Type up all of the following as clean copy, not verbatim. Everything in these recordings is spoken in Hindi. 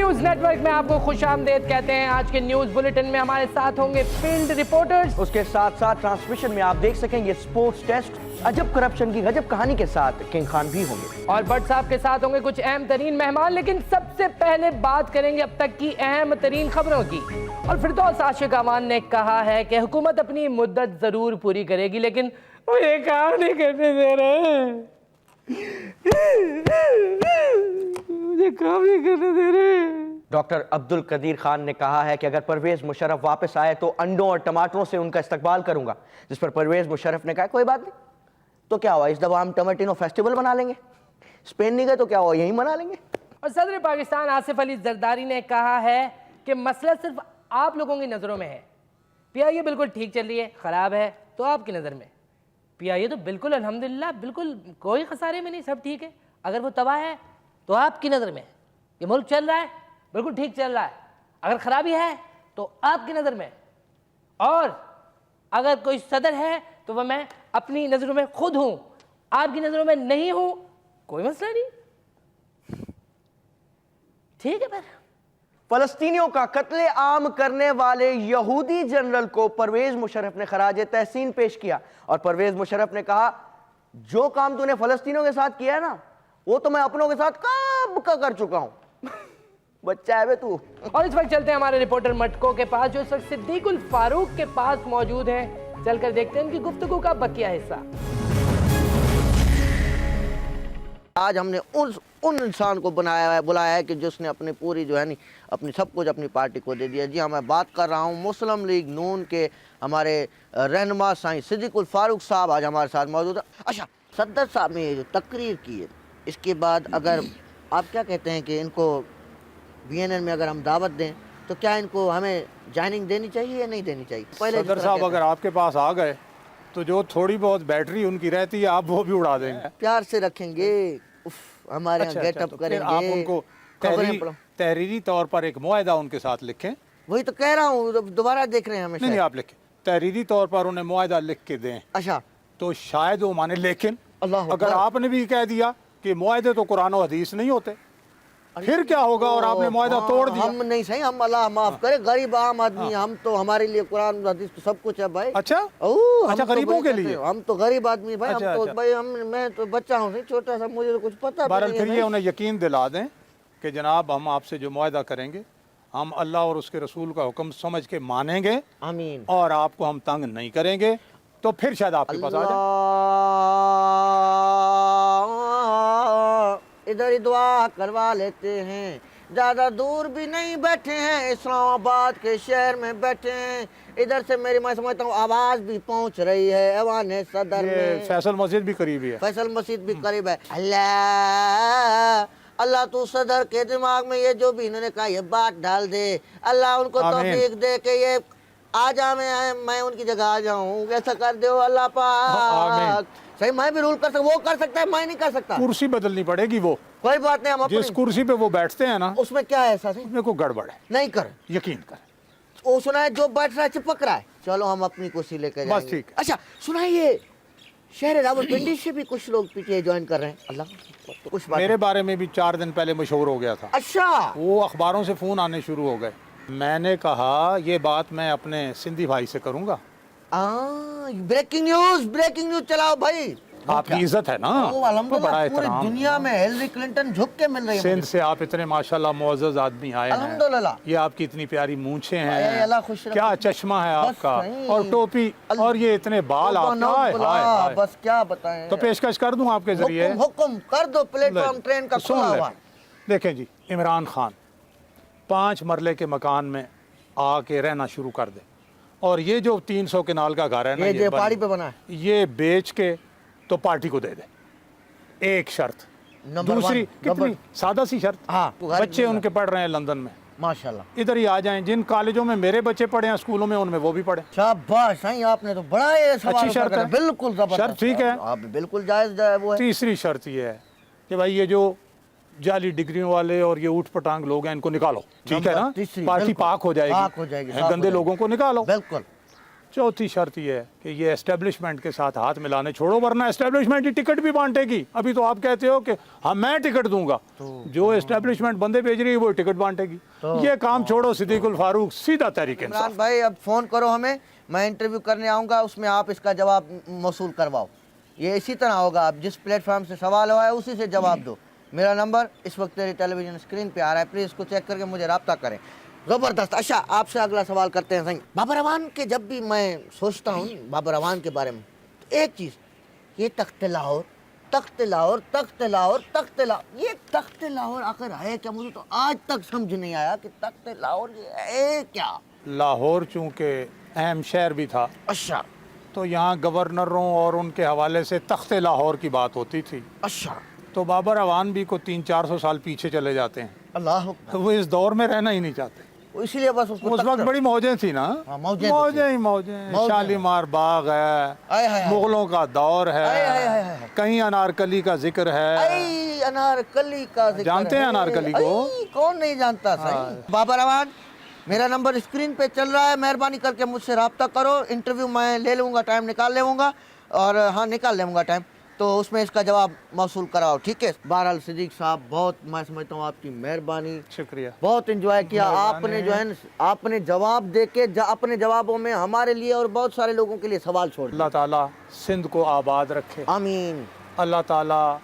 न्यूज नेटवर्क में आपको खुशामदीद कहते हैं। आज के न्यूज बुलेटिन में हमारे साथ होंगे फील्ड रिपोर्टर्स। उसके साथ साथ ट्रांसमिशन में आप देख सकेंगे स्पोर्ट्स डेस्क, अजब करप्शन की गजब कहानी के साथ किंग खान भी होंगे और भट्ट साहब के साथ होंगे कुछ अहम तरीन मेहमान। लेकिन सबसे पहले बात करेंगे अब तक की अहम तरीन खबरों की। और फिरदौस आशिक अमान ने कहा है कि हुकूमत अपनी मुद्दत जरूर पूरी करेगी, लेकिन वो ये काम नहीं करने दे रहे, मुझे काम नहीं करने दे रहे। डॉक्टर अब्दुल कदीर खान ने कहा है कि अगर परवेज मुशर्रफ वापस आए तो अंडों और टमाटरों से उनका इस्तकबाल करूंगा। जिस पर परवेज मुशर्रफ ने कहा कोई बात नहीं, तो क्या हुआ, इस दफा हम टमाटिनो फेस्टिवल बना लेंगे। स्पेन नहीं गए तो क्या हुआ, यहीं मना लेंगे। और सदर पाकिस्तान आसिफ अली जरदारी ने कहा है कि मसला सिर्फ आप लोगों की नज़रों में है। पीआईए बिल्कुल ठीक चल रही है, ख़राब है तो आपकी नज़र में। पीआईए तो बिल्कुल अल्हम्दुलिल्लाह बिल्कुल कोई खसारे में नहीं, सब ठीक है। अगर वो तबाह है तो आपकी नज़र में। ये मुल्क चल रहा है, बिल्कुल ठीक चल रहा है। अगर खराबी है तो आपकी नज़र में। और अगर कोई सदर है तो वह मैं अपनी नज़रों में खुद हूं, आपकी नज़रों में नहीं हूं, कोई मसला नहीं, ठीक है। फिर फलस्तीनियों का कत्ले आम करने वाले यहूदी जनरल को परवेज मुशर्रफ ने खराज तहसीन पेश किया और परवेज मुशर्रफ ने कहा जो काम तूने फलस्तीनियों के साथ किया है ना, वो तो मैं अपनों के साथ कब का कर चुका हूं। बच्चा है बे तू। और इस वक्त चलते हैं हमारे रिपोर्टर मटको के पास, जो इस वक्त सिद्दीकुल फारूक के पास मौजूद हैं। चलकर देखते हैं उनकी गुफ्तगू का बकिया हिस्सा। आज हमने उन इंसान को बुलाया है कि जिसने अपनी पूरी जो है नहीं अपनी सब कुछ अपनी पार्टी को दे दिया। जी हाँ, मैं बात कर रहा हूँ मुस्लिम लीग नून के हमारे रहनुमा साईं सिद्दीकुल फारूक साहब आज हमारे साथ मौजूद है। अच्छा, सदर साहब ने ये जो तकरीर की है, इसके बाद अगर आप क्या कहते हैं कि इनको BNN में अगर हम दावत दें तो क्या इनको हमें ज्वाइनिंग देनी चाहिए या नहीं देनी चाहिए? पहले सदर साहब अगर आपके पास आ गए तो जो थोड़ी बहुत बैटरी उनकी रहती है आप वो भी उड़ा देंगे। प्यार से रखेंगे, हमारे यहाँ गेटअप तो करेंगे। आप उनको तहरीरी तौर पर एक मुआहदा उनके साथ लिखें। वही तो कह रहा हूँ, दोबारा देख रहे हैं हमें। नहीं आप लिखें, तहरीरी तौर पर उन्हें मुआहदा लिख के दें। अच्छा, तो शायद वो माने। लेकिन अल्लाह अगर आपने भी कह दिया कि मुआहदे तो कुरान और हदीस नहीं होते, फिर क्या होगा? और आपने मुआहदा तोड़ दिया। हम नहीं सही, हम अल्लाह माफ करे, गरीब आम आदमी, हम तो हमारे लिए कुरान हदीस तो सब कुछ है भाई। अच्छा अच्छा, गरीबों के लिए हम तो गरीब आदमी भाई। हम तो भाई मैं तो बच्चा हूँ, छोटा सा, मुझे तो कुछ पता बहरहाल फिर ये उन्हें यकीन दिला दें कि जनाब हम आपसे जो मुआहदा करेंगे हम अल्लाह और उसके रसूल का हुक्म समझ के मानेंगे, आमीन, और आपको हम तंग नहीं करेंगे। तो फिर शायद आपके पास आ जाए। इधर ही दुआ करवा लेते हैं, ज़्यादा दूर भी नहीं बैठे हैं, इस्लामाबाद के शहर में बैठे हैं। इधर से मेरी मैं समझता हूँ आवाज़ भी पहुँच रही है ऐवान सदर में। फैसल मस्जिद भी करीब ही है। फैसल मस्जिद भी करीब है। अल्लाह अल्लाह तू सदर के दिमाग में ये जो भी इन्होंने कहा ये बात डाल दे। अल्लाह उनको तौफीक दे के ये आ जा, मैं उनकी जगह आ जाऊँ। ऐसा कर दो अल्लाह पाक। सही, मैं भी रूल कर सकता, वो कर सकता है, मैं नहीं कर सकता। कुर्सी बदलनी पड़ेगी। वो कोई बात नहीं, हम जिस कुर्सी पे वो बैठते हैं ना, उसमें क्या है ऐसा? उसमें कोई गड़बड़ है, नहीं कर, यकीन कर। वो सुना है जो बैठ रहा है चिपक रहा है। चलो हम अपनी कुर्सी लेकर जाएंगे। बस ठीक। अच्छा सुनाइए, शहर रावलपिंडी से भी कुछ लोग पीटीआई ज्वाइन कर रहे हैं। अल्लाह, तो कुछ बात मेरे बारे में भी 4 दिन पहले मशहूर हो गया था। अच्छा, वो अखबारों से फोन आने शुरू हो गए। मैंने कहा ये बात मैं अपने सिंधी भाई से करूंगा। ब्रेकिंग न्यूज चलाओ भाई। आपकी इज्जत है ना, तो बड़ा पूरी एहतराम। दुनिया में हिलरी क्लिंटन झुक के मिल रही है। सिंध से आप इतने माशाल्लाह मुअज़्ज़ज़ आदमी आए हैं। अल्हम्दुलिल्लाह। ये आपकी इतनी प्यारी मूंछें हैं, अल्लाह खुश रखे। क्या चश्मा है आपका, और टोपी, और ये इतने बाल आपके। बस क्या बताएं। तो पेशकश कर दूं आपके जरिए। हुक्म कर दो, प्लेटफॉर्म ट्रेन का खुला हुआ। देखें जी, इमरान खान 5 मरले के मकान में आके रहना शुरू कर दे, और ये जो 300 केनाल का घर है ना, ये पहाड़ी पे बना है, ये बेच के तो पार्टी को दे दे। एक शर्त, दूसरी कितनी सादा सी शर्त। हाँ, बच्चे उनके पढ़ रहे हैं लंदन में, माशाल्लाह, इधर ही आ जाएं। जिन कॉलेजों में मेरे बच्चे पढ़े हैं, स्कूलों में, उनमें वो भी पढ़े। शाबाश, आपने तो बड़ा ये सवाल अच्छी शर्त है, बिल्कुल जबरदस्त शर्त ठीक है, आप बिल्कुल जायज वो है। तीसरी शर्त ये है कि भाई ये जो जाली डिग्रियों वाले और ये ऊट पटांग लोग हैं, इनको निकालो। ठीक है ना, पार्टी पाक हो जाएगी, गंदे लोगों को निकालो। बिल्कुल। चौथी शर्त ये है कि ये एस्टेब्लिशमेंट के साथ हाथ मिलाने छोड़ो, वरना एस्टेब्लिशमेंट ही टिकट भी बांटेगी। अभी तो आप कहते हो कि हाँ मैं टिकट दूंगा, जो एस्टेब्लिशमेंट बंदे भेज रही है वो टिकट बांटेगी। ये काम छोड़ो सिद्दीकुल फारूक, सीधा तहरीक इंसाफ। इमरान भाई अब फ़ोन करो हमें, मैं इंटरव्यू करने आऊँगा, उसमें आप इसका जवाब मौसूल करवाओ। ये इसी तरह होगा, आप जिस प्लेटफॉर्म से सवाल हुआ है उसी से जवाब दो। मेरा नंबर इस वक्त तेरी टेलीविजन स्क्रीन पे आ रहा है, प्लीज़ इसको चेक करके मुझे रब्ता करें। ज़बरदस्त। अच्छा, आपसे अगला सवाल करते हैं। सही, बाबर अवान के जब भी मैं सोचता हूँ बाबर अवान के बारे में, तो एक चीज़, ये तख्ते लाहौर, तख्ते लाहौर, तख्ते लाहौर, तख्ते लाहौर, ये तख्ते लाहौर आखिर है क्या? मुझे तो आज तक समझ नहीं आया कि तख्ते लाहौर ये है क्या। लाहौर चूँकि अहम शहर भी था, अच्छा तो यहाँ गवर्नरों और उनके हवाले से तख्ते लाहौर की बात होती थी। अच्छा, तो बाबर अवान भी को 300-400 साल पीछे चले जाते हैं, अल्लाह, तो वो इस दौर में रहना ही नहीं चाहते। इसीलिए बस उसको उस वक्त बड़ी मौजें थी ना। हाँ, मौजें तो थी। ही मौजें। शालीमार बाग आय हाय है, हाय। मुगलों का दौर आय हाय हाय है, हाय। कहीं अनारकली का जिक्र है। आई अनारकली का जिक्र जानते हैं है। अनारकली को? आई, कौन नहीं जानता। सही। बाबर अवान, मेरा नंबर स्क्रीन पे चल रहा है, मेहरबानी करके मुझसे रब्ता करो। इंटरव्यू मैं ले लूँगा, टाइम निकाल लेऊँगा, और हाँ निकाल लेऊँगा टाइम, तो उसमें इसका जवाब मौसूल कराओ, ठीक है। बहरहाल सिद्दीक साहब, बहुत मैं समझता हूँ आपकी मेहरबानी, शुक्रिया। बहुत एंजॉय किया आपने, जो है आपने जवाब दे के अपने जवाबों में हमारे लिए और बहुत सारे लोगों के लिए सवाल छोड़ दिए। अल्लाह ताला सिंध को आबाद रखे, आमीन। अल्लाह ताला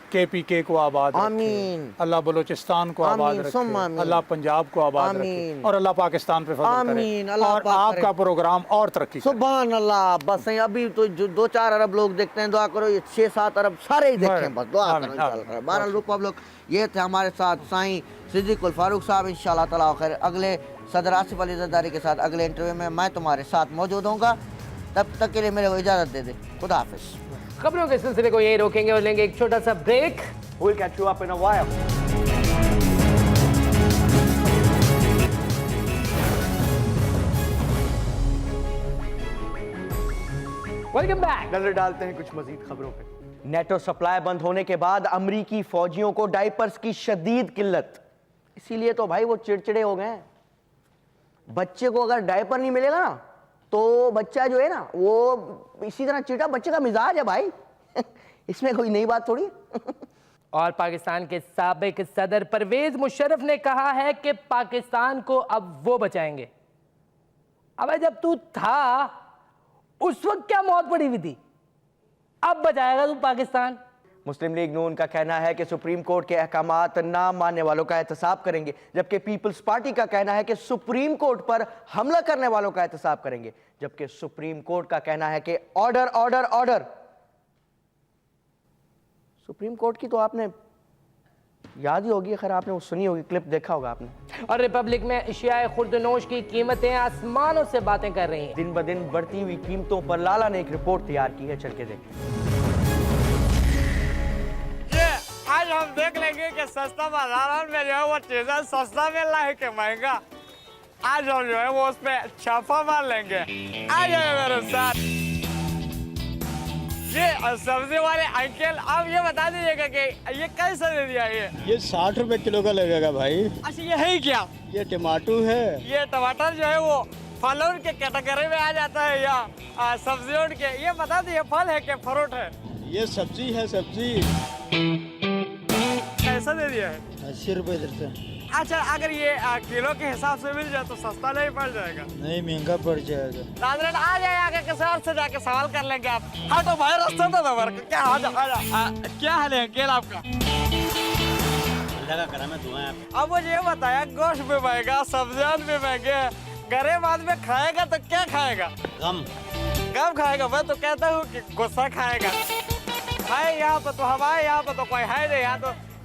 KPK को आबाद रखे, आमीन। अल्लाह बलूचिस्तान को आबाद आमीन, सुम्मा रखे, आमीन। अल्लाह पंजाब को आबाद रखे, आमीन। और अल्लाह पाकिस्तान पे फजल आमीन, करे, अल्लाह और पाक आपका करे। प्रोग्राम और तरक्की करे। सुभान अल्लाह। बस नहीं, अभी तो जो 2-4 अरब लोग देखते हैं, दुआ करो ये 6-7 अरब सारे ही देखें, बस दुआ आमीन, करो आमीन। इंशाल्लाह। बहरहाल रुको आप लोग, ये थे हमारे साथ साईं सिद्दीकुल फारूक साहब। इंशाल्लाह ताला खैर अगले सदर आसिफ अली ज़रदारी के साथ अगले इंटरव्यू में मैं तुम्हारे साथ मौजूद होऊंगा। तब तक के लिए मेरे को इजाज़त दे दे। खुदा हाफिज़। खबरों के सिलसिले को यही रोकेंगे और लेंगे एक छोटा सा break. We'll catch you up in a while. Welcome back. नजर डालते हैं कुछ मजीद खबरों पे। नेटो सप्लाई बंद होने के बाद अमरीकी फौजियों को डायपर्स की शदीद किल्लत, इसीलिए तो भाई वो चिड़चिड़े हो गए हैं। बच्चे को अगर डायपर नहीं मिलेगा ना, तो बच्चा जो है ना वो इसी तरह चिड़ा, बच्चे का मिजाज है भाई। इसमें कोई नई बात थोड़ी। और पाकिस्तान के साबिक सदर परवेज मुशर्रफ ने कहा है कि पाकिस्तान को अब वो बचाएंगे। अब जब तू था उस वक्त क्या मौत पड़ी हुई थी, अब बचाएगा तू पाकिस्तान। मुस्लिम लीग नून का कहना है कि सुप्रीम कोर्ट के अहकामात ना मानने वालों का एहतसाब करेंगे, जबकि पीपल्स पार्टी का कहना है कि सुप्रीम कोर्ट पर हमला करने वालों का एहतसाब करेंगे। जबकि सुप्रीम कोर्ट का कहना है कि order order order. Supreme court की तो आपने याद ही होगी, खैर आपने वो सुनी होगी, क्लिप देखा होगा आपने। और रिपब्लिक में अशियाए खुर्दनोश की कीमतें आसमानों से बातें कर रही हैं। दिन ब दिन बढ़ती हुई कीमतों पर लाला ने एक रिपोर्ट तैयार की है, चल के देखते हैं। ये आज हम देख लेंगे कि सस्ता बाजार में जो है वो चीजें सस्ता मिल रहा है कि महंगा। आज हम जो है वो उस पे छापा मार लेंगे। आ जाए मेरे साथ। ये सब्जी वाले अंकल, आप ये बता दीजिएगा कि ये कैसे दे दिया ये 60 रुपए किलो का लगेगा भाई। अच्छा ये है क्या? ये टमाटो है। ये टमाटर जो है वो फलों के कैटेगरी में आ जाता है या सब्जियों के? ये बता दीजिए फल है कि फ्रूट है? ये सब्जी है, सब्जी। कैसा दे दिया है? 80 रुपए इधर से। अच्छा अगर ये किलो के हिसाब से मिल जाए तो सस्ता नहीं पड़ जाएगा? नहीं, महंगा पड़ जाएगा। नाज़रीन आ जाए, आगे किसी और से जाके सवाल कर लेंगे आप। हाँ तो भाई रास्ते तो दबर क्या आ जा। क्या हाल है अंकल आपका? अल्लाह का करम है, दुआएं आप। अब मुझे ये बताया, गोश्त भी महंगा, सब्जियां भी महंगे, गरीब आदमी खाएगा तो क्या खाएगा? गम खाएगा। मैं तो कहता हूँ कि गुस्सा खाएगा। भाई यहाँ पे तो हमारे यहाँ पे तो कोई है नहीं,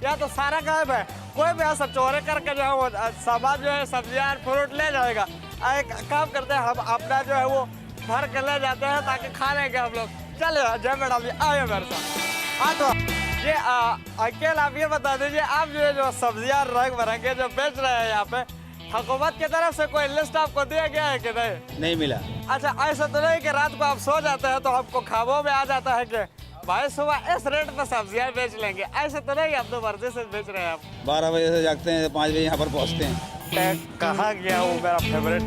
यहाँ तो सारा गायब है। कोई भी ऐसा चोरी करके जो है वो सामान जो है सब्जियां फ्रूट ले जाएगा। एक काम करते हैं, हम अपना जो है वो भर के ले जाते हैं ताकि खा लेंगे हम लोग। चले जय मैडम जी, आइए मेरे साथ। हाँ तो ये अंकल आप ये बता दीजिए, आप जो सब्जियां रंग बिरंगे जो बेच रहे हैं यहाँ पे, हुकूमत की तरफ से कोई लिस्ट आपको दिया गया है कि नहीं? नहीं मिला। अच्छा ऐसा तो नहीं कि रात को आप सो जाते हैं तो आपको ख्वाबों में आ जाता है कि भाई सुबह इस रेट पर सब्जियां बेच लेंगे? ऐसे तो नहीं, आप तो मर्जी से बेच रहे हैं आप? 12 बजे से जागते हैं, 5 बजे यहाँ पर पहुँचते हैं। कहाँ गया वो मेरा फेवरेट?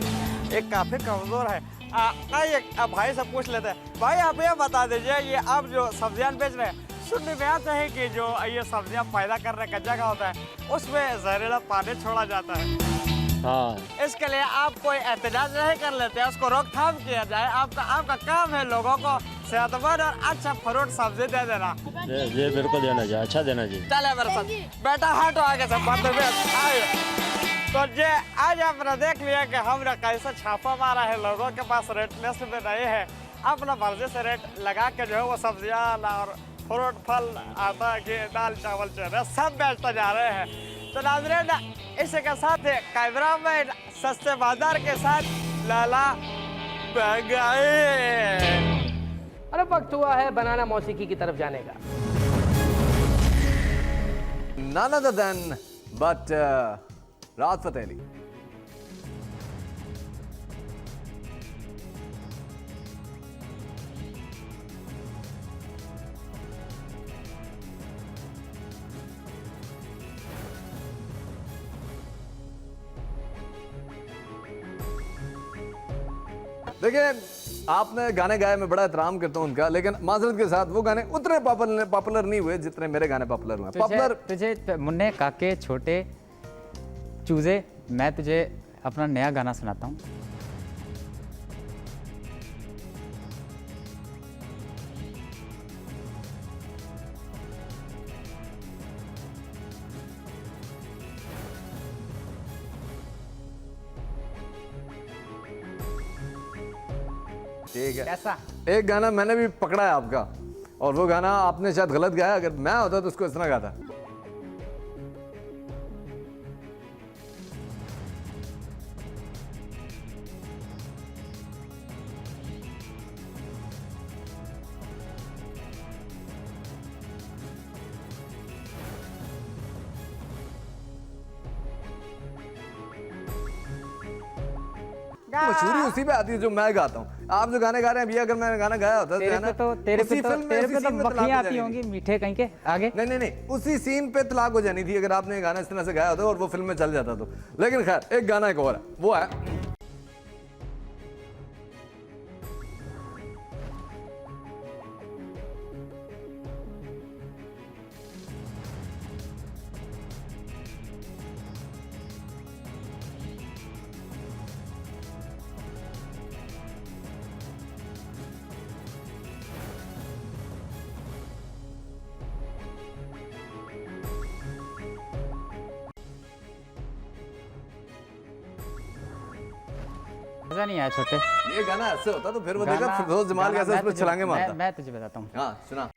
एक काफी कमजोर है। आइए भाई से पूछ लेते हैं। भाई आप ये बता दीजिए, ये आप जो सब्जियां बेच रहे हैं, सुनने में आता है कि जो ये सब्जियां पैदा करने का जगह होता है उसमें जहरीला पानी छोड़ा जाता है। हाँ इसके लिए आप कोई एहतजाज नहीं कर लेते, उसको रोकथाम किया जाए। आपका काम है लोगों को सेहतमंद और अच्छा फ्रूट सब्जी दे देना। ये मेरे को देना चाहिए, अच्छा देना चाहिए। चले मेरे साथ बेटा, हटो आगे से तो ये आज आपने देख लिया कि हमने कैसे छापा मारा है, लोगों के पास रेट लिस्ट में नहीं है, अपना मर्जी से रेट लगा के जो है वो सब्जियां और फ्रूट फल आटा घी दाल चावल चने सब बेचते जा रहे हैं। तो नाज़रीन, इसी के साथ कैमरा में सस्ते बाजार के साथ लाला बगाए। और अब वक्त हुआ है बनाना मौसीकी की तरफ जाने का। None other than but राहत फ़तेह अली। देखिए, आपने गाने गाए, मैं बड़ा एहतराम करता हूँ उनका, लेकिन माजरत के साथ वो गाने उतने पॉपुलर नहीं हुए जितने मेरे गाने पॉपुलर हुए। पॉपुलर तुझे मुन्ने काके छोटे चूजे, मैं तुझे अपना नया गाना सुनाता हूँ। ठीक है, कैसा? एक गाना मैंने भी पकड़ा है आपका, और वो गाना आपने शायद गलत गाया। अगर मैं होता तो उसको इस तरह गाता। मशहूरी उसी पे आती है जो मैं गाता हूँ। आप जो गाने गा रहे हैं भैया, अगर मैंने गाना गाया होता तेरे पे तो बकरियां आती होंगी मीठे कहीं के आगे। नहीं, उसी सीन पे तलाक हो जानी थी अगर आपने गाना इस तरह से गाया होता और वो फिल्म में चल जाता तो। लेकिन खैर, एक गाना एक और है, वो है मजा नहीं आया छोटे। ये गाना ऐसे होता तो फिर वो देखा फिरोज जमाल कैसे उस पर छलांगे मारता। मैं तुझे बताता हूँ। हाँ सुना।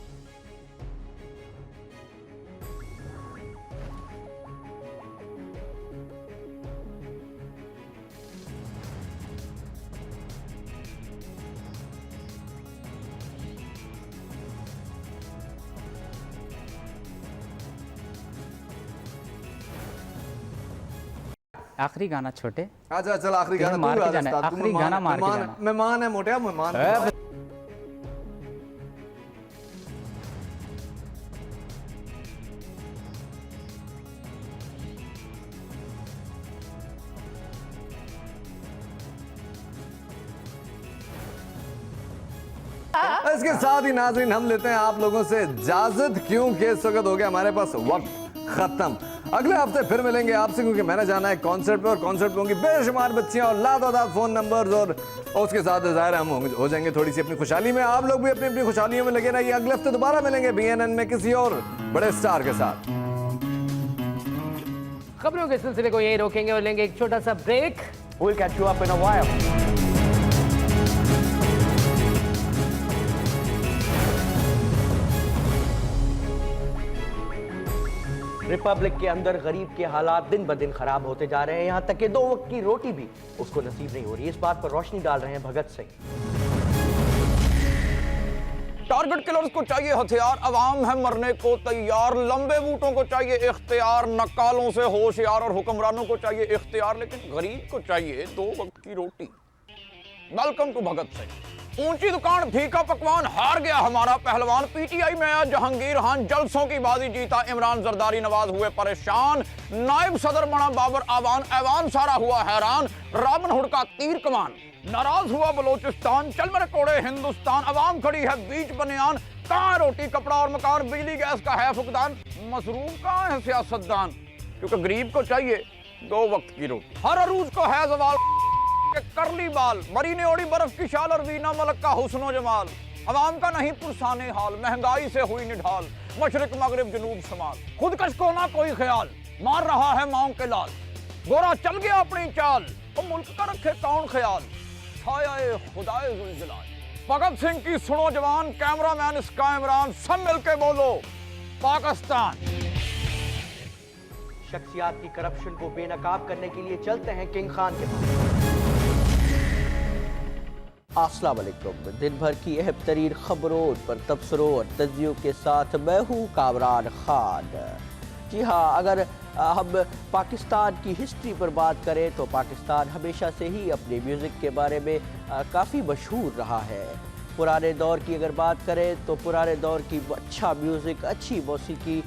आखिरी गाना छोटे। अच्छा चल, आखिरी गाना मार के जाना है, आखिरी गाना मार के जाना। मेहमान है मोटे, मेहमान। इसके साथ ही नाज़रीन, हम लेते हैं आप लोगों से इजाजत, क्योंकि इस वक्त हो गया हमारे पास वक्त खत्म। अगले हफ्ते फिर मिलेंगे आपसे, क्योंकि मैंने जाना है कॉन्सर्ट पे, और कॉन्सर्ट पे होंगी बेशुमार बच्चियां और लातादाद फोन नंबर्स, और उसके साथ ज़ाहिर हम हो जाएंगे थोड़ी सी अपनी खुशहाली में। आप लोग भी अपनी अपनी खुशहालियों में लगे रहिए। अगले हफ्ते दोबारा मिलेंगे BNN में किसी और बड़े स्टार के साथ। खबरों के सिलसिले को यही रोकेंगे और लेंगे एक छोटा सा break. We'll catch you up in a while. Republic के अंदर गरीब के हालात दिन ब दिन खराब होते जा रहे हैं। यहाँ तक कि 2 वक्त की रोटी भी उसको नसीब नहीं हो रही। इस बात पर रोशनी डाल रहे हैं भगत सिंह। टारगेट किलर्स को चाहिए हथियार, अवाम है मरने को तैयार। लंबे बूटों को चाहिए इख्तियार, नकालों से होशियार और हुक्मरानों को चाहिए इख्तियार, लेकिन गरीब को चाहिए 2 वक्त की रोटी। Welcome to Bhagat Singh. ऊंची दुकान फीका पकवान, हार गया हमारा पहलवान। पीटीआई में आया जहांगीर खान, जलसों की बाजी जीता इमरान। जरदारी नवाज हुए परेशान, नायब सदर बना बाबर आवान। ऐवान सारा हुआ हैरान, रॉबिन हुड का तीर कमान। नाराज हुआ बलोचिस्तान, चल मेरे कोड़े हिंदुस्तान, अवाम खड़ी है बीच बनियान, कहाँ है रोटी कपड़ा और मकान, बिजली गैस का है फुकदान, मसरूफ कहाँ है सियासतदान, क्योंकि गरीब को चाहिए 2 वक्त की रोटी। हर अरूज को है जवाल के करली बाल, मरी ने ओढ़ी बर्फ की शाल और वीना मलक का हुस्नो जमाल, अवाम का नहीं पुरसाने हाल, महंगाई से हुई निढाल, मशरिक मगरिब जनूब शमाल, खुदकश को ना कोई ख्याल, मार रहा है माओ के लाल, गोरा चल गया अपनी चाल, तो मुल्क का रखे कौन ख्याल, छाया खुदाए जुलजलाल। भगत सिंह की सुनो जवान, कैमरामैन इसका इमरान, सब मिलके बोलो पाकिस्तान। शख्सियात की करप्शन को बेनकाब करने के लिए चलते हैं किंग खान के पास। अस्सलाम वालेकुम। दिन भर की अहम तरीन खबरों पर तबसरों और तज्जियों के साथ मैं हूँ कामरान खान। जी हाँ, अगर हम पाकिस्तान की हिस्ट्री पर बात करें तो पाकिस्तान हमेशा से ही अपने म्यूज़िक के बारे में काफ़ी मशहूर रहा है। पुराने दौर की अगर बात करें तो पुराने दौर की अच्छा म्यूज़िक, अच्छी मौसीकी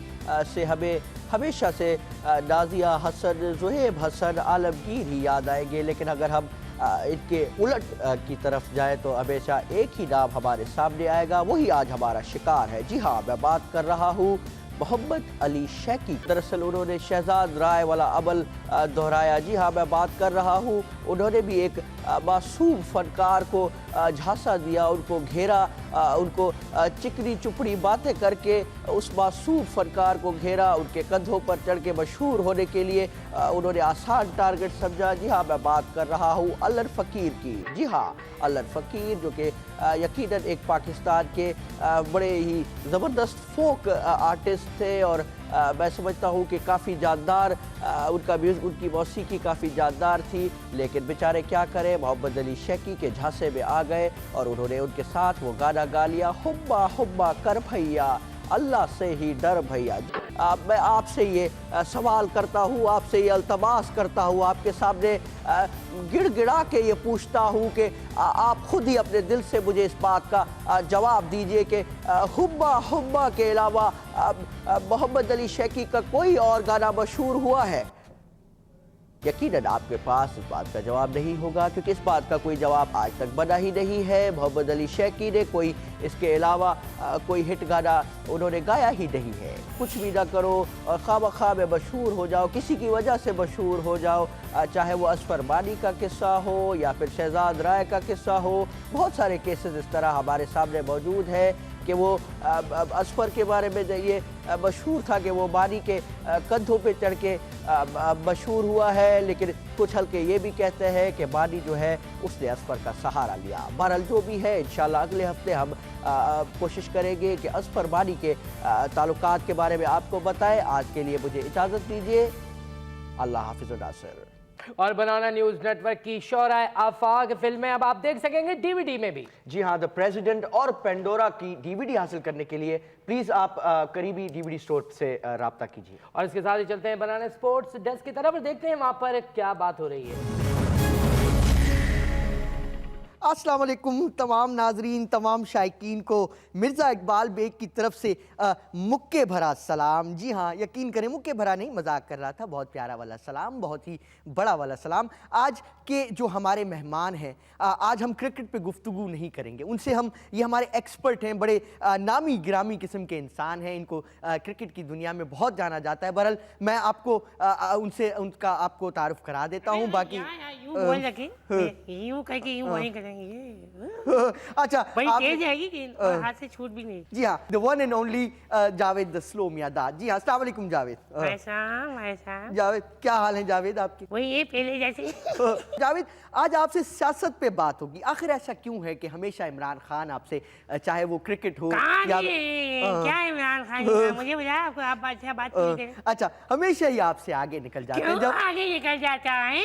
से हमें हमेशा से नाज़िया हसन, ज़ुहैब हसन, आलमगीर ही याद आएंगे। लेकिन अगर हम इनके उलट की तरफ जाए तो हमेशा एक ही नाम हमारे सामने आएगा, वही आज हमारा शिकार है। जी हाँ, मैं बात कर रहा हूँ मोहम्मद अली शैकी। दरअसल उन्होंने शहजाद राय वाला अमल दोहराया। जी हाँ, मैं बात कर रहा हूँ, उन्होंने भी एक मासूम फनकार को झांसा दिया, उनको घेरा, उनको चिकनी चुपड़ी बातें करके उस मासूम फनकार को घेरा, उनके कंधों पर चढ़ के मशहूर होने के लिए उन्होंने आसान टारगेट समझा। जी हाँ, मैं बात कर रहा हूँ अल्लर फ़कीर की। जी हाँ, अल्लर फ़कीर जो कि यकीनन एक पाकिस्तान के बड़े ही ज़बरदस्त फोक आर्टिस्ट थे और मैं समझता हूँ कि काफ़ी जानदार उनका म्यूज़िक, उनकी मौसीकी काफ़ी जानदार थी। लेकिन बेचारे क्या करें, मोहम्मद अली शैकी के झांसे में आ गए और उन्होंने उनके साथ वो गाना गा लिया, हुब्बा हुब्बा कर भैया, अल्लाह से ही डर भैया। मैं आपसे ये सवाल करता हूँ, आपसे ये अल्तमास करता हूँ, आपके सामने गिड़गिड़ा के ये पूछता हूँ कि आप खुद ही अपने दिल से मुझे इस बात का जवाब दीजिए कि हुब्बा हुब्बा के अलावा मोहम्मद अली शैकी का कोई और गाना मशहूर हुआ है? यकीनन आपके पास इस बात का जवाब नहीं होगा, क्योंकि इस बात का कोई जवाब आज तक बना ही नहीं है। मोहम्मद अली शैकी ने कोई इसके अलावा कोई हिट गाना उन्होंने गाया ही नहीं है। कुछ भी ना करो और खामखा में मशहूर हो जाओ, किसी की वजह से मशहूर हो जाओ, चाहे वो असफर बानी का किस्सा हो या फिर शहजाद राय का किस्सा हो। बहुत सारे केसेस इस तरह हमारे सामने मौजूद है कि वो असफर के बारे में ये मशहूर था कि वो बानी के कंधों पे चढ़ के मशहूर हुआ है। लेकिन कुछ हल्के ये भी कहते हैं कि बानी जो है उसने असफर का सहारा लिया। बहरहाल जो भी है, इंशाल्लाह अगले हफ्ते हम कोशिश करेंगे कि असफर बानी के ताल्लुकात के बारे में आपको बताएं। आज के लिए मुझे इजाज़त दीजिए। अल्लाह हाफिज़ नासिर। और बनाना न्यूज नेटवर्क की शौराए आफाक फिल्में अब आप देख सकेंगे डीवीडी में भी। जी हाँ, द प्रेसिडेंट और पेंडोरा की डीवीडी हासिल करने के लिए प्लीज आप करीबी डीवीडी स्टोर से राब्ता कीजिए। और इसके साथ ही चलते हैं बनाना स्पोर्ट्स डेस्क की तरफ और देखते हैं वहां पर क्या बात हो रही है। अस्सलाम वालेकुम तमाम नाजरीन, तमाम शायकीन को मिर्ज़ा इकबाल बेग की तरफ से मुक्के भरा सलाम। जी हाँ, यकीन करें मुक्के भरा नहीं, मजाक कर रहा था। बहुत प्यारा वाला सलाम, बहुत ही बड़ा वाला सलाम। आज के जो हमारे मेहमान हैं, आज हम क्रिकेट पे गुफ्तगू नहीं करेंगे उनसे। हम ये हमारे एक्सपर्ट हैं, बड़े नामी गिरामी किस्म के इंसान हैं, इनको क्रिकेट की दुनिया में बहुत जाना जाता है। बहरहाल मैं आपको उनसे उनका आपको तारुफ करा देता हूँ। बाकी अच्छा, तेज है कि हाथ से छूट भी नहीं। जी हाँ, the one and only Javed the slow Miandad. जी हाँ, अस्सलाम वालेकुम जावेद। जावेद, क्या हाल है जावेद आपके? वही ये पहले जैसे। जावेद, आज आपसे सियासत पे बात होगी। आखिर ऐसा क्यों है कि हमेशा इमरान खान आपसे, चाहे वो क्रिकेट हो या क्या इमरान खान, मुझे बताया आपको, आप अच्छा बात कीजिए। अच्छा, हमेशा ही आपसे आगे निकल जाते हैं। जब आगे निकल जाता है,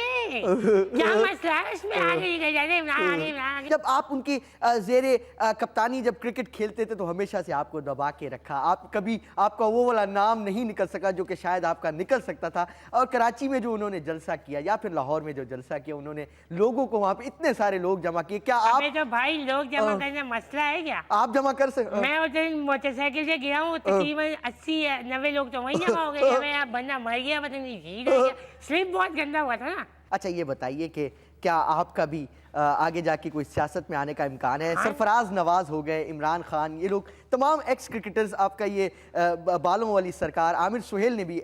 क्या मसला है इसमें? आगे निकल जाते हैं इमरान। जब आप उनकी जेरे कप्तानी जब क्रिकेट खेलते थे तो हमेशा से आपको दबा के रखा। आप कभी आपका वो वाला नाम नहीं निकल सका जो कि शायद आपका निकल सकता था। और कराची में जो उन्होंने जलसा किया या फिर लाहौर में जो जलसा किया, उन्होंने लोगों को वहाँ पे इतने सारे लोग जमा किए। क्या आप तो भाई लोग जमा करने मसला है क्या? आप जमा कर सकते? मैं उस दिन मोटरसाइकिल से गिरा हूँ, तकरीबन 80-90 लोग तो वहीं जमा हो गए। बंदा मर गया, पता नहीं, स्लिप बहुत गंदा हुआ था ना। अच्छा, ये बताइए कि क्या आपका भी आगे जाके कोई सियासत में आने का इम्कान है? सरफराज नवाज हो गए, इमरान खान, ये लोग तमाम एक्स क्रिकेटर्स, आपका ये बालों वाली सरकार, आमिर सुहेल ने भी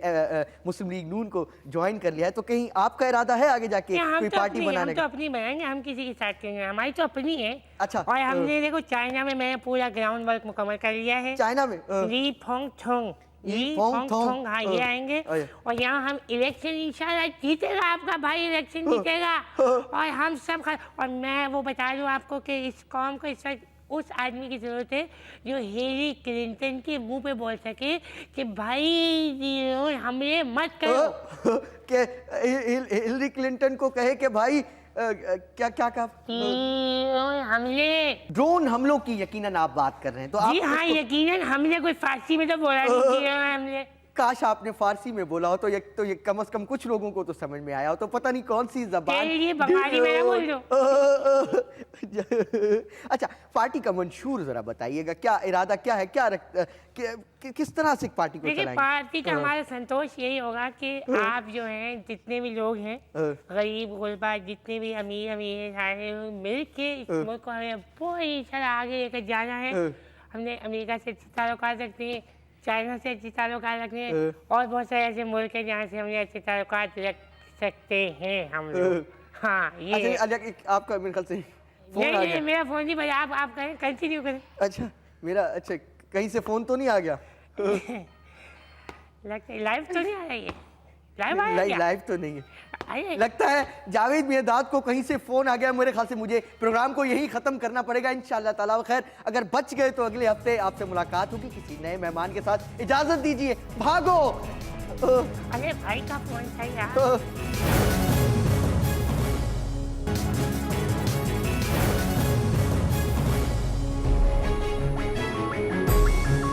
मुस्लिम लीग नून को ज्वाइन कर लिया है, तो कहीं आपका इरादा है आगे जाके कोई पार्टी बनाने का? हम तो अपनी बनाएंगे, हम किसी के साथ करेंगे, हमारी तो अपनी है। अच्छा। और हमने देखो चाइना में मैंने पूरा ग्राउंड वर्क मुकम्मल कर लिया है। चाइना में ली फोंग थोंग, हाँ ये आएंगे और यहाँ हम इलेक्शन इंशाल्लाह जीतेगा आपका भाई, इलेक्शन जीतेगा और हम सब और मैं वो बता दूँ आपको कि इस कौम को इस वक्त उस आदमी की ज़रूरत है जो हिलरी क्लिंटन के मुंह पे बोल सके कि भाई हमले मत करो। कि हिलरी क्लिंटन को कहे कि भाई क्या क्या कहा? हमले, ड्रोन हमलों की यकीनन आप बात कर रहे हैं, तो जी आप हाँ यकीनन हमले कोई फारसी में तो बोला नहीं हमले। काश आपने फारसी में बोला हो तो ये कम से कम कुछ लोगों को तो समझ में आया हो, तो पता नहीं कौन सी जबान। ये बंगाली में ना बोल दो। अच्छा, पार्टी का मंशूर जरा बताइएगा, क्या इरादा क्या है, क्या किस तरह से पार्टी को चलाएंगे? पार्टी का हमारा संतोष यही होगा कि आप जो हैं जितने भी लोग हैं, गरीब गुरबा जितने भी अमीर सारे मिल के इस मुल्क को हमें पूरी तरह आगे लेकर जाना है। हमने अमेरिका से अच्छे ताल्लुकात रखते हैं, चाइना से अच्छे ताल्लुकात रखते हैं और बहुत सारे ऐसे मुल्क हैं जहाँ से हमने अच्छे ताल्लुकात रख सकते हैं हम लोग। हाँ ये आपका मेरे ख्याल से फोन आ गया। मेरा फोन नहीं बजा, आप करें, कंटिन्यू करें। अच्छा मेरा, अच्छा कहीं से फोन तो नहीं आ गया? लाइव तो नहीं आ रही है? लाइव तो नहीं है। लगता है जावेद मियादाद को कहीं से फोन आ गया। मेरे ख्याल से मुझे प्रोग्राम को यही खत्म करना पड़ेगा इंशाअल्लाह ताला। खैर अगर बच गए तो अगले हफ्ते आपसे मुलाकात होगी किसी नए मेहमान के साथ। इजाजत दीजिए, भागो। अरे भाई का फोन था यार।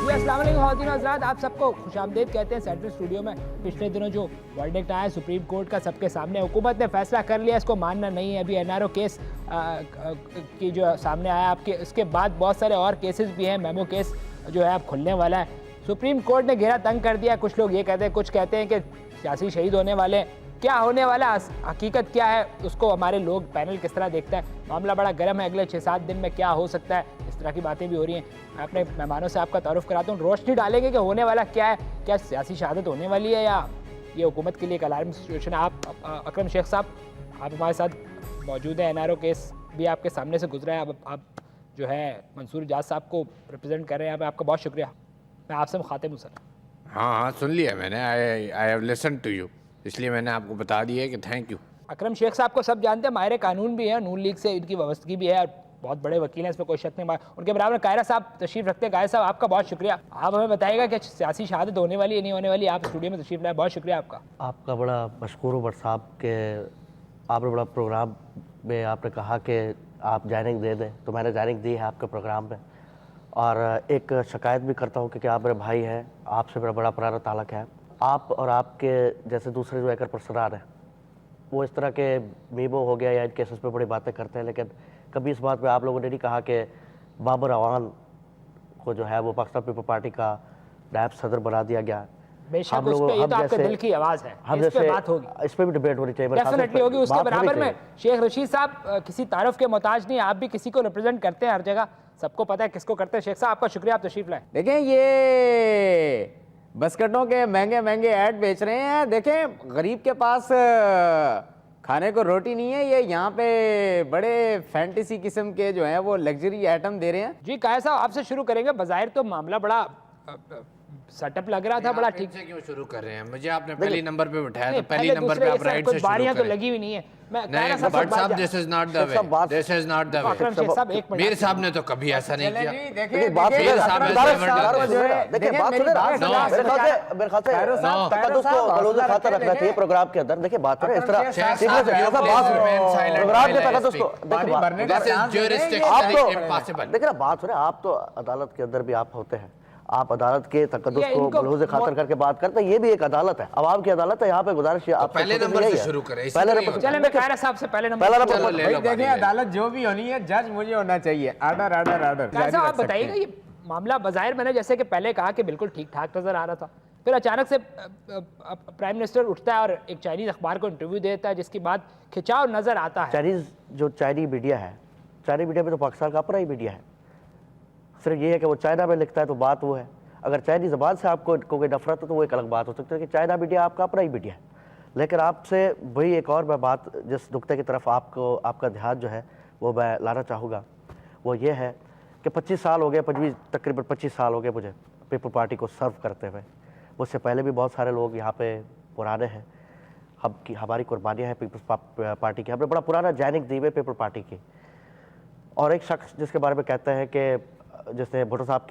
अस्सलाम वालेकुम ख़वातीन और हज़रात, आप सबको खुशामदीद कहते हैं सेंट्रल स्टूडियो में। पिछले दिनों जो वर्डिक्ट आया सुप्रीम कोर्ट का सबके सामने, हुकूमत ने फैसला कर लिया, इसको मानना नहीं है। अभी एनआरओ केस की जो सामने आया आपके, उसके बाद बहुत सारे और केसेस भी हैं। मेमो केस जो है अब खुलने वाला है। सुप्रीम कोर्ट ने घेरा तंग कर दिया। कुछ लोग ये कहते हैं, कुछ कहते हैं कि सियासी शहीद होने वाले। क्या होने वाला, हकीकत क्या है, उसको हमारे लोग पैनल किस तरह देखता है? मामला बड़ा गर्म है। अगले 6-7 दिन में क्या हो सकता है, इस तरह की बातें भी हो रही हैं। मैं अपने मेहमानों से आपका तारुफ कराता हूँ, रोशनी डालेंगे कि होने वाला क्या है, क्या सियासी शहादत होने वाली है या ये हुकूमत के लिए एक अलार्म सिचुएशन है। आप अकरम शेख साहब, आप हमारे साथ मौजूद हैं। एनआरओ केस भी आपके सामने से गुजरा है। अब आप जो है मंसूर इजाज साहब को रिप्रेजेंट कर रहे हैं। आपका बहुत शुक्रिया। मैं आपसे मुखातिब हूँ सर। हाँ सुन लिया मैंने, I have listen to you, इसलिए मैंने आपको बता दिया कि थैंक यू। अकरम शेख साहब को सब जानते हैं, माहिर कानून भी है, नून लीग से इनकी वाबस्तगी भी है और बहुत बड़े वकील हैं, इसमें कोई शक नहीं। उनके बराबर कायरा साहब तशरीफ रखते हैं। कायरा साहब आपका बहुत शुक्रिया। आप हमें बताइएगा कि सियासी शहादत होने वाली है नहीं होने वाली। आप स्टूडियो में तशरीफ लाए, बहुत शुक्रिया आपका। आपका बड़ा मशकूर हूँ बट साहब के आपने बड़ा प्रोग्राम में आपने कहा कि आप जॉइनिंग दे दें, तो मैंने जॉइनिंग दी है आपके प्रोग्राम में। और एक शिकायत भी करता हूँ क्योंकि आप मेरे भाई हैं, आपसे मेरा बड़ा पुराना ताल्लुक़ है। आप और आपके जैसे दूसरे जो एकर परसरार हैं वो इस तरह के मीबो हो गया या इन केसेस पे बड़ी बातें करते हैं, लेकिन कभी इस बात पे आप लोगों ने नहीं कहा कि बाबर अवान को जो है वो पाकिस्तान पीपल पार्टी का नायब सदर बना दिया गया। बेशक उस पे, ये तो आपके दिल की आवाज़ है, इस पे बात होगी, इस पे भी डिबेट होनी चाहिए, डेफिनेटली होगी। उसके बराबर में शेख रशीद साहब किसी तारुफ के मोहताज नहीं, आप भी किसी को रिप्रेजेंट करते हैं हर जगह, सबको पता है किसको करते हैं। शेख साहब आपका शुक्रिया, आप तशरीफ लाए। देखें ये बस्कटों के महंगे महंगे ऐड बेच रहे हैं। देखें गरीब के पास खाने को रोटी नहीं है, ये यहाँ पे बड़े फैंटेसी किस्म के जो हैं वो लग्जरी आइटम दे रहे हैं। जी कायर साहब आपसे शुरू करेंगे। बज़ाहिर तो मामला बड़ा सेटअप लग रहा था, बड़ा ठीक से क्यों शुरू कर रहे हैं? मुझे आपने पहली नंबर पे बिठाया तो पहली पहले नंबर पे आप राइट से शुरू बारियां तो करें। लगी हुई नहीं है। नहीं बट साहब this is not the way, this is not the way. Mir साहब ने तो कभी ऐसा नहीं किया। देखिए बात सुने, देखिए बात सुने, मेरे ख्याल से तकद्दुस को बलूज़ खातर रखना चाहिए प्रोग्राम के अंदर। देखिए बात करें इस तरह प्रोग्राम के तकद्दुस को देखिए बात सुने। आप तो अदालत के अंदर भी आप होते हैं, आप अदालत के तकद्दुस को बलूज़ खातर करके बात करते हैं, ये भी एक अदालत है, अवाम की अदालत है। यहाँ पे गुजारिश आप पहले नंबर से शुरू करें। चलें मैं कायरा साहब से पहले नंबर देखिए अदालत जो भी होनी है जज मुझे होना चाहिए। Order order order. कायरा साहब आप बताइएगा, ये मामला बज़ाहिर मैंने जैसे कि पहले कहा कि बिल्कुल ठीक ठाक नजर आ रहा था, फिर अचानक से प्राइम मिनिस्टर उठता है और एक चाइनीज़ अखबार को इंटरव्यू देता है, जिसके बाद खिंचाव नज़र आता है। चाइनीज मीडिया है, चाइनीज मीडिया में तो पाकिस्तान का अपना ही मीडिया है। सिर्फ ये है कि वो चाइना में लिखता है तो बात वो है, अगर चाइनीज ज़बान से आपको कोई नफरत है तो वो एक अलग बात हो सकती है कि चाइना मीडिया आपका अपना ही मीडिया है। लेकिन आपसे वही एक और मैं बात जिस नुक्ते की तरफ आपका ध्यान जो है वो मैं लाना चाहूँगा, वो ये है कि 25 साल हो गए, तकरीबन 25 साल हो गए मुझे पीपल पार्टी को सर्व करते हुए। उससे पहले भी बहुत सारे लोग यहाँ पे पुराने हैं, हमारी कुर्बानियाँ हैं पीपल्स पार्टी की, हमने बड़ा पुराना जैनिक दी है पीपल पार्टी की। और एक शख्स जिसके बारे में कहते हैं कि जिसने भुट्टो साहब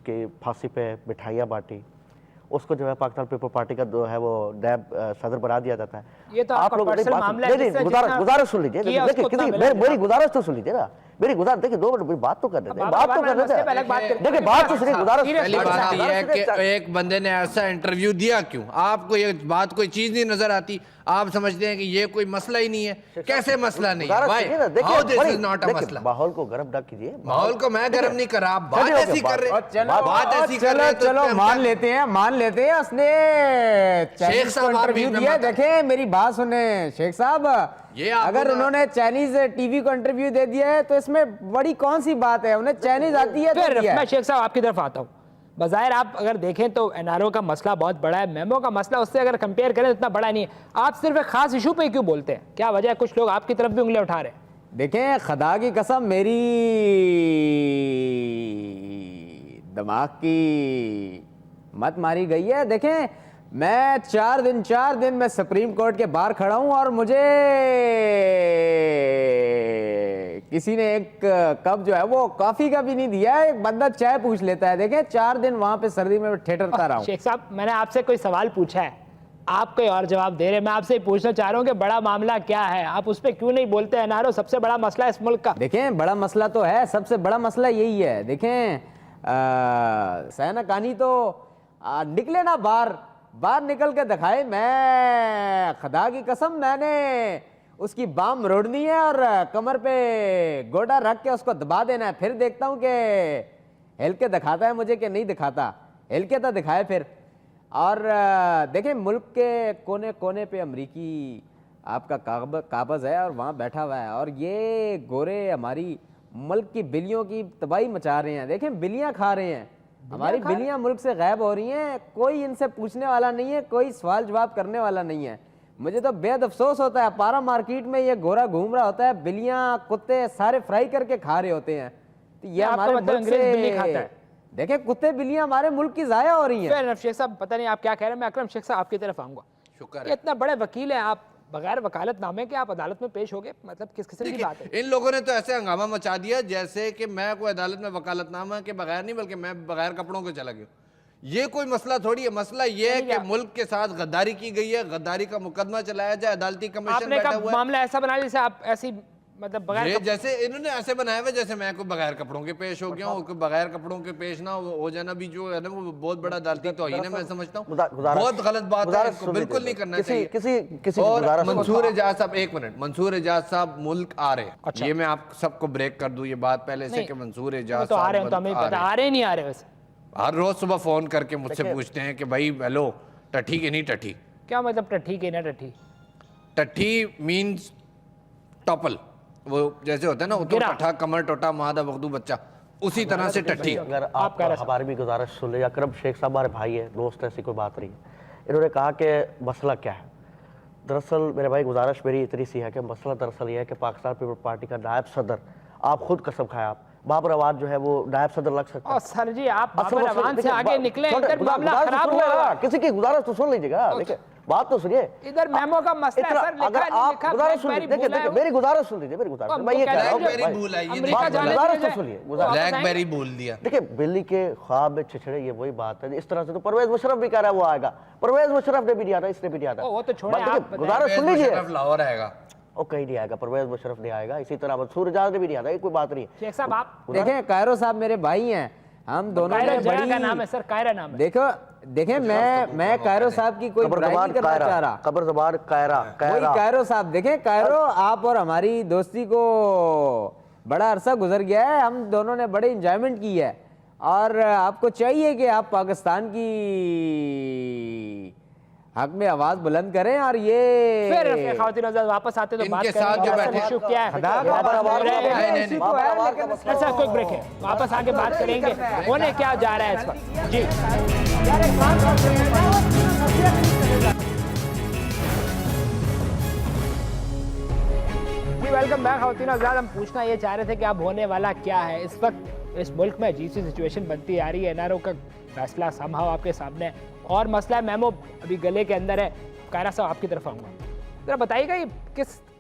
के फांसी पे मिठाइयाँ बांटी, उसको जो है पाकिस्तान पीपल पार्टी का जो है वो नैब सदर बना दिया जाता है। ये तो आप लोग गुजारिश सुन लीजिए, मेरी गुजारिश तो सुन लीजिए ना, मेरी गुजारिश देखिए 2 मिनट मेरी बात तो कर देते हैं, बात तो कर देते हैं, देखिए बात तो सुनिए। गुजारिश पहली बात यह है कि एक बंदे ने ऐसा इंटरव्यू दिया क्यों, आपको ये बात कोई चीज नहीं नजर आती, आप समझते हैं कि ये कोई मसला ही नहीं है। कैसे मसला नहीं है भाई, how this is not a मसला। माहौल को गर्म ना कीजिए, माहौल को मैं गर्म नहीं कर रहा, आप बात ऐसी कर रहे हैं, बात ऐसी कर रहे हैं। चलो मान लेते हैं उसने शेख साहब इंटरव्यू दिया। देखें मेरी बात सुने शेख साहब, अगर उन्होंने चाइनीज टीवी को इंटरव्यू दे दिया है तो इसमें बड़ी कौन सी बात है, उन्हें चाइनीज आती है। फिर मैं शेख साहब आपकी तरफ आता हूँ। बज़ाहिर आप अगर देखें तो एनआरओ का मसला बहुत बड़ा है, मेमो का मसला उससे अगर कंपेयर करें तो इतना बड़ा नहीं है। आप सिर्फ एक खास इशू पे क्यों बोलते हैं, क्या वजह है? कुछ लोग आपकी तरफ भी उंगलियां उठा रहे हैं। देखें खुदा की कसम मेरी दिमाग की मत मारी गई है। देखें मैं 4 दिन में सुप्रीम कोर्ट के बाहर खड़ा हूं और मुझे किसी ने एक कप जो है वो कॉफी का भी नहीं दिया है, एक बंदा चाय पूछ लेता है। देखें 4 दिन वहां पे सर्दी में ठेठरता रहा हूं। शेख साहब मैंने आपसे कोई सवाल पूछा है, आप कोई और जवाब दे रहे हैं। मैं आपसे पूछना चाह रहा हूं कि बड़ा मामला क्या है, आप उस पर क्यों नहीं बोलते? एनआरओ सबसे बड़ा मसला है इस मुल्क का। देखें बड़ा मसला तो है, सबसे बड़ा मसला यही है। देखें सहना कहानी तो निकले ना बाहर निकल के दिखाए। मैं खुदा की कसम मैंने उसकी बाम रोड़नी है और कमर पे गोटा रख के उसको दबा देना है, फिर देखता हूं कि हिल के दिखाता है मुझे कि नहीं दिखाता। हिल के तो दिखाए फिर। और देखें मुल्क के कोने कोने पे अमरीकी आपका काबज है और वहाँ बैठा हुआ है और ये गोरे हमारी मुल्क की बिल्लियों की तबाही मचा रहे हैं। देखें बिल्लियाँ खा रहे हैं, हमारी बिल्लियाँ मुल्क से गायब हो रही हैं, कोई इनसे पूछने वाला नहीं है, कोई सवाल जवाब करने वाला नहीं है। मुझे तो बेहद अफसोस होता है, पारा मार्केट में ये गोरा घूम रहा होता है, बिल्लियाँ कुत्ते सारे फ्राई करके खा रहे होते हैं। तो ये हमारे मुल्क से देखें कुत्ते बिल्लियाँ हमारे मुल्क की ज़ाया हो रही हैं। शेख साहब पता नहीं आप क्या कह रहे हैं, मैं अकरम शेख साहब आपकी तरफ आऊँगा। शुक्र है इतना बड़े वकील हैं आप, बगैर वकालतनामे के आप अदालत में पेश हो गए, मतलब किस किस्म की बात है? इन लोगों ने तो ऐसे हंगामा मचा दिया जैसे कि मैं कोई अदालत में वकालतनामा के बगैर नहीं बल्कि मैं बगैर कपड़ों के चला गया। ये कोई मसला थोड़ी है, मसला ये है कि मुल्क के साथ गद्दारी की गई है, गद्दारी का मुकदमा चलाया जाए, अदालती कमीशन बैठा हुआ है। मामला ऐसा बना जैसे आप ऐसी मतलब बगैर जैसे इन्होंने ऐसे बनाया हुआ जैसे मैं कोई बगैर कपड़ों के पेश हो गया हूँ, कोई बगैर कपड़ों के पेश ना हो जाना भी जो है ना वो बहुत बड़ा अदालती तौहीन है, मैं समझता हूँ बहुत गलत बात है, इसको बिल्कुल नहीं करना चाहिए। और मंसूर एजाज साहब, एक मिनट, मंसूर एजाज साहब मुल्क आ रहे हैं, ये मैं आप सबको ब्रेक कर दूं ये बात पहले से कि मंसूर एजाज साहब आ रहे हैं, तो हमें पता आ रहे नहीं आ रहे। वैसे हर रोज सुबह फोन करके मुझसे पूछते हैं कि भाई हेलो टट्ठी की नहीं टट्ठी। क्या मतलब टट्ठी की ना टट्ठी? टट्ठी मीन्स टॉपल, वो जैसे होता है ना उतो टट्ठा कमर टोटा मादा वक्दू बच्चा, उसी तरह से टट्ठी। अगर आप हमारी भी गुजारिश सुन ले, अकरम शेख साहब हमारे भाई है, दोस्त, ऐसी कोई बात नहीं है। इन्होंने कहा कि मसला क्या है। दरअसल मेरे भाई गुजारिश मेरी इतनी सी है कि मसला दरअसल ये है कि पाकिस्तान पीपल पार्टी का नायब सदर, आप खुद कसम खाए आप बाबर अवान जो है वो नायब सदर लग सकता है। सर जी आप बाबर अवान से आगे निकले, इधर मामला खराब हुआ। किसी की गुजारिश तो सुन लीजिएगा, देखिए बात तो सुनिए। इधर मेमो का मसला है सर, अगर आप गुजारिश सुन लीजिए, देखिए मेरी गुजारिश सुन लीजिए, मेरी गुजारिश मैं ये कह रहा हूं गुजारिश तो सुनिए। ब्लैकबेरी बोल दिया। देखिए बिल्ली के ख्वाब में छिछड़े, ये वही बात है। इस तरह से तो परवेज मुशर्रफ भी कह रहा है वो आएगा, परवेज मुशर्रफ ने भी नहीं आना, इसने भी नहीं आना। वो तो छोड़े आप, गुजारिश सुन लीजिए। लाहौर आएगा, वो कहीं नहीं आएगा, परवेज मुशर्रफ नहीं आएगा, इसी तरह मंसूर एजाज ने भी नहीं आना, ये कोई बात नहीं है। शेख साहब आप देखें कायरो साहब मेरे भाई हैं, हम दोनों ने बड़ी का नाम है सर, कायरा नाम है। देखो देखें मैं कायरो साहब की कोई बुराई नहीं करना चाह रहा, कब्र ज़बान कायरा वही कायरो साहब। देखें कायरो आप और हमारी दोस्ती को बड़ा अरसा गुजर गया है, हम दोनों ने बड़े इंजॉयमेंट की है और आपको चाहिए कि आप पाकिस्तान की हक में आवाज बुलंद करें और ये फिर खातिन आजाद वापस आते तो बात इनके साथ जो बैठे इशू क्या है सर क्विक ब्रेक है वापस आके बात करेंगे होने क्या जा रहा है इस वक्त जी वेलकम बैक खातिन आजाद। हम पूछना ये चाह रहे थे कि अब होने वाला क्या है इस वक्त इस मुल्क में अजीब सी सिचुएशन बनती आ रही है। एनआरओ का फैसला समहाउ आपके सामने है और मसला है मेमो अभी गले के अंदर है। कायरा साहब आपकी तरफ आऊँगा, जरा बताइएगा ये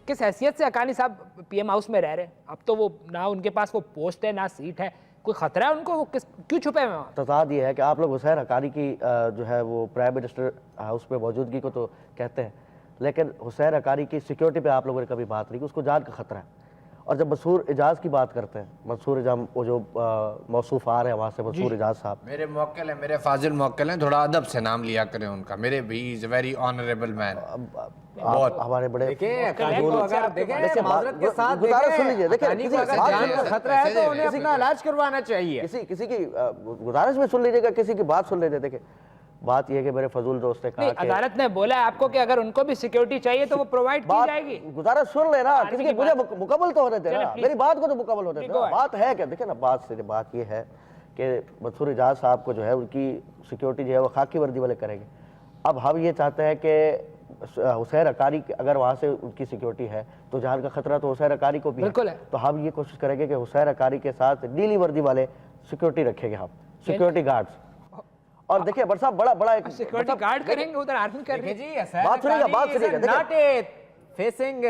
किस हैसियत से हक्कानी साहब पीएम हाउस में रह रहे हैं? अब तो वो ना उनके पास वो पोस्ट है ना सीट है, कोई खतरा है उनको? वो क्यों छुपे हुए हैं? तजाद ये है कि आप लोग हुसैन हक्कानी की जो है वो प्राइम मिनिस्टर हाउस में मौजूदगी को तो कहते हैं, लेकिन हुसैन हक्कानी की सिक्योरिटी पे आप लोगों ने कभी बात नहीं की। उसको जान का खतरा है। और जब मंसूर एजाज की बात करते हैं, मंसूर एजाज वो जो मौसूफ आ रहे हैं वहाँ से, मंसूर एजाज साहब मेरे मौक्कल हैं, मेरे फाजिल मौक्कल हैं, थोड़ा अदब से नाम लिया करें उनका। मेरे भी इज वेरी ऑनरेबल मैन। बहुत हमारे बड़े माजरत के साथ गुजारिश सुन लीजिए, देखिए जान का खतरा है तो उन्हें अपना इलाज करवाना चाहिए। किसी की गुजारिश में सुन लीजिएगा, किसी की बात सुन लीजिए। देखिए बात यह है कि मेरे फजूल दोस्त ने कहा कि अदालत ने बोला है आपको कि अगर उनको भी सिक्योरिटी चाहिए तो वो प्रोवाइड की जाएगी। गुजारिश सुन लेना, किसी की मुझे मुकम्मल तो होने देना, मेरी बात को तो मुकम्मल होने देना। बात है क्या, देखिए ना, बात ये है कि मंसूर एजाज साहब को जो है उनकी सिक्योरिटी जो है वो खाकी वर्दी वाले करेंगे। अब हम ये चाहते हैं कि हुसैन हक्कानी अगर वहाँ से उनकी सिक्योरिटी है तो जान का खतरा तो हुसैन हक्कानी को भी है। तो हम ये कोशिश करेंगे कि हुसैन हक्कानी के साथ नीली वर्दी वाले सिक्योरिटी रखेंगे, हम सिक्योरिटी गार्ड्स। और देखिए बड़ा साहब बड़ा एक सिक्योरिटी गार्ड करेंगे उधर आर्मी करेंगे जी। बात सुनिएगा not a facing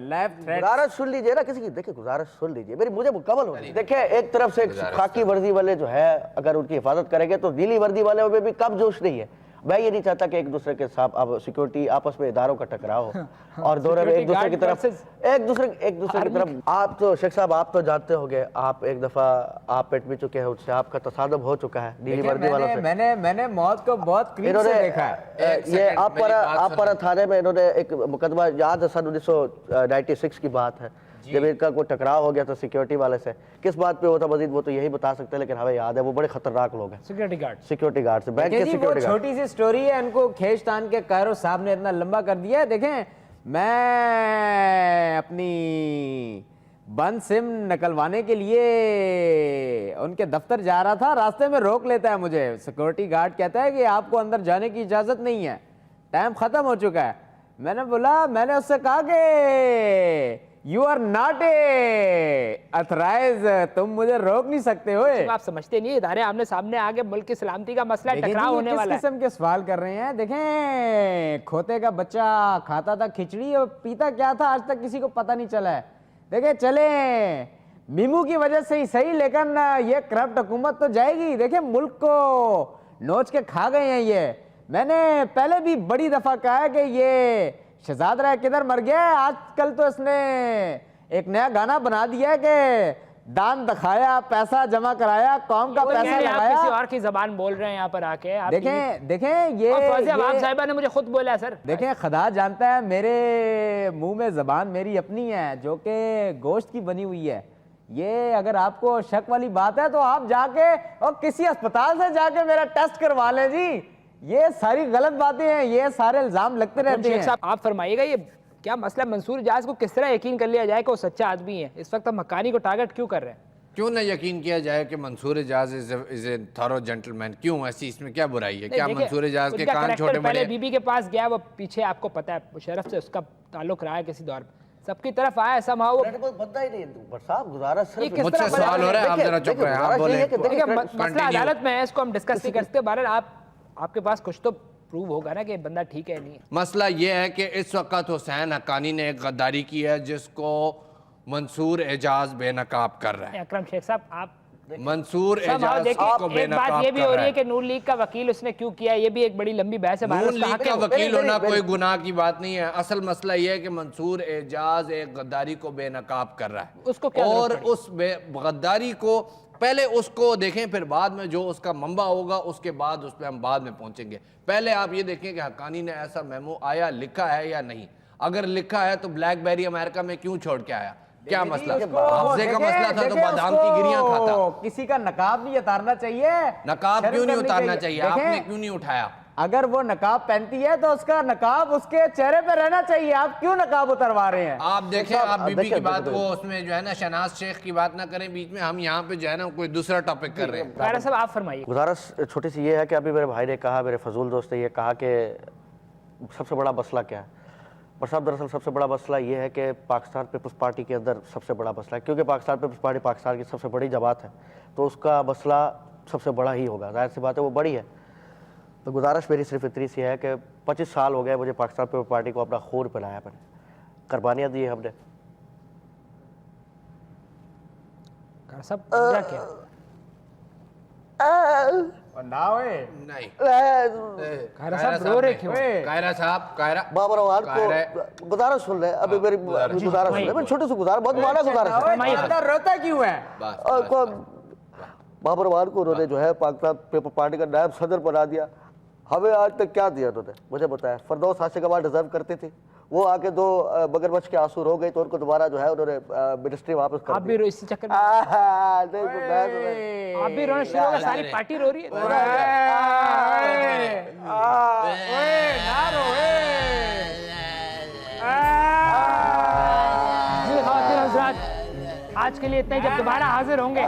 left threat. गुजारिश सुन लीजिए ना किसी की, देखिए गुजारिश सुन लीजिए मेरी, मुझे मुकम्मल हो। देखिए एक तरफ से खाकी वर्दी वाले जो है अगर उनकी हिफाजत करेंगे तो नीली वर्दी वाले में भी कम जोश नहीं है। मैं ये नहीं चाहता कि एक दूसरे के साथ अब सिक्योरिटी आपस में इदारों का टकराव हो और दोनों एक दूसरे की तरफ की तरफ। आप तो शेख साहब आप तो जानते होंगे, आप एक दफा आप पेट में चुके हैं, उससे आपका तसादम हो चुका है नीली वर्दी वालों से। मैंने मौत को बहुत करीब से देखा है। ये आप पर थाने में इन्होंने एक मुकदमा, याद है सन 1996 की बात है, जब इनका कोई टकराव हो गया था सिक्योरिटी वाले से। किस बात पे होता मजीद वो तो यही बता सकते हैं, लेकिन हमें याद है वो बड़े खतरनाक लोग हैं, सिक्योरिटी गार्ड से, बैंक के सिक्योरिटी गार्ड। छोटी सी स्टोरी है, इनको खींचतान के कायरो साहब ने इतना लंबा कर दिया है। देखें मैं अपनी बंद सिम निकलवाने के लिए उनके दफ्तर जा रहा था, रास्ते में रोक लेता है मुझे सिक्योरिटी गार्ड, कहता है कि आपको अंदर जाने की इजाजत नहीं है, टाइम खत्म हो चुका है। मैंने उससे कहा कि you are not a authorise, तुम मुझे रोक नहीं सकते हो। आप समझते नहीं इदारे आमने सामने आगे मुल्क की सलामती का मसला टकराव होने वाला है। किस किस्म के सवाल कर रहे हैं? देखें खोते का बच्चा खाता था खिचड़ी और पीता क्या था आज तक किसी को पता नहीं चला है। देखें चले मीमू की वजह से ही सही, लेकिन ये करप्ट हुकूमत तो जाएगी। देखें मुल्क को नोच के खा गए हैं ये। मैंने पहले भी बड़ी दफा कहा है कि ये शहजाद राय किधर मर गया है। आजकल तो इसने एक नया गाना बना दिया है कि दान दिखाया, पैसा जमा कराया, कौम का पैसा लगाया। किसी और की जबान बोल रहे हैं यहाँ पर आके। देखें ये आवाज़ साहिबा ने मुझे खुद बोला सर। देखें खुदा जानता है मेरे मुंह में जबान मेरी अपनी है जो कि गोश्त की बनी हुई है। ये अगर आपको शक वाली बात है तो आप जाके और किसी अस्पताल से जाके मेरा टेस्ट करवा लें जी। ये सारी गलत बातें हैं, ये सारे इल्जाम लगते रहते हैं। आप फरमाइएगा ये क्या मसला, मंसूर एजाज को किस तरह यकीन कर लिया जाए कि वो सच्चा आदमी है? इस वक्त हम हक्कानी को टारगेट क्यों कर रहे हैं? क्यों ना यकीन किया जाए कि Mansoor Ejaz is a thorough gentleman? क्यों ऐसी इसमें क्या बुराई है? क्या मंसूर एजाज के कान छोटे बड़े? बीबी के पास गया, वो पीछे आपको पता है मुशर्रफ से उसका ताल्लुक रहा है किसी दौर में, सबकी तरफ आया समहाउ बंदा ही नहीं। साहब गुजारिश मुझसे सवाल हो रहा है, आप जरा चुप रहे, आप बोलें। मसला अदालत में है, इसको हम डिस्कस नहीं कर सकते। बहरहाल आपके पास कुछ तो प्रूव होगा ना कि बंदा ठीक है नहीं है। मसला ये है कि इस वक्त हुसैन हक्कानी ने एक गद्दारी की है जिसको मंसूर एजाज बेनकाब कर रहा है। अकरम शेख साहब आप मंसूर एजाज को बेनकाब बात ये भी हो रही है कि नून लीग का वकील उसने क्यों किया, ये भी एक बड़ी लंबी बहस है। नून लीग का वकील होना कोई गुनाह की बात नहीं है। असल मसला ये है कि मंसूर एजाज एक गद्दारी को बेनकाब कर रहा है उसको क्या और उस गद्दारी को पहले उसको देखें, फिर बाद में जो उसका मंबा होगा उसके बाद उस पर हम बाद में पहुंचेंगे। पहले आप ये देखें कि हक्कानी ने ऐसा मेमो आया लिखा है या नहीं। अगर लिखा है तो ब्लैकबेरी अमेरिका में क्यों छोड़ के आया? क्या मसला? उसको हफ्जे का देखें, मसला था तो देखें बादाम की उसको, गिरियां खाता। किसी का नकाब नहीं उतारना चाहिए। नकाब शर्म क्यों नहीं करनी उतारना चाहिए? देखें, आपने क्यों नहीं उठाया? अगर वो नकाब पहनती है तो उसका नकाब उसके चेहरे पे रहना चाहिए। आप क्यों नकाब उतरवा रहे हैं? आप देखें, आप बीबी की बात, वो उसमें जो है ना शहनाज शेख की बात ना करें बीच में, हम यहाँ पे जो है ना कोई दूसरा टॉपिक कर रहे हैं। कायरा साहब आप फरमाइए। गुजारिश छोटी सी ये है कि अभी मेरे भाई ने कहा, मेरे फजूल दोस्त ने ये कहा कि सबसे बड़ा मसला क्या है। पर साहब दरअसल सबसे बड़ा मसला ये है कि पाकिस्तान पीपल्स पार्टी के अंदर सबसे बड़ा मसला है, क्योंकि पाकिस्तान पीपल्स पार्टी पाकिस्तान की सबसे बड़ी जमात है, तो उसका मसला सबसे बड़ा ही होगा। जाहिर सी बात है वो बड़ी है। तो गुजारिश मेरी सिर्फ इतनी सी है कि 25 साल हो गए मुझे पाकिस्तान पीपल्स पार्टी को अपना खून पिलाया, मैंने कुर्बानियाँ दी हमने। कायरा साहब क्या क्या ना ओए नहीं कायरा साहब रो रहे क्यों? कायरा साहब, कायरा बाबरवाल को गुजारिश सुन ले, अभी मेरी गुजारिश सुन ले, मैं छोटे से गुजारिश, बहुत माना गुजारिश है। रोता क्यों है? बाबरवाल को उन्होंने जो है पाकिस्तान पीपल्स पार्टी का नायब सदर बना दिया। हमें आज तक क्या दिया उन्होंने? मुझे बताया फरदौस आशिकाबाद डिजर्व करती थी, वो आके 2 मगरमच्छ के आंसू रो गई तो उनको दोबारा जो है उन्होंने मिनिस्ट्री वापस कर दी। आप भी रो इसी चक्कर में? आप भी रोना शुरू हो गए? सारी पार्टी रो रही है। जी ख़वातीन हज़रात, आज के लिए इतना ही। जब दोबारा हाजिर होंगे,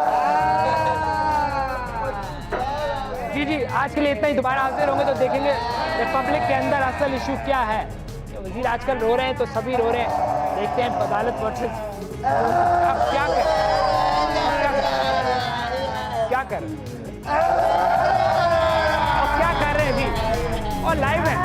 जी आज के लिए इतना ही। दोबारा हाजिर होंगे तो देखेंगे रिपब्लिक के अंदर असल इशू क्या है। वज़ीर आजकल रो रहे हैं तो सभी रो रहे हैं। देखते हैं अदालत वर्सेस अब क्या कर, क्या कर रहे हैं, और क्या कर रहे हैं भी, और लाइव है।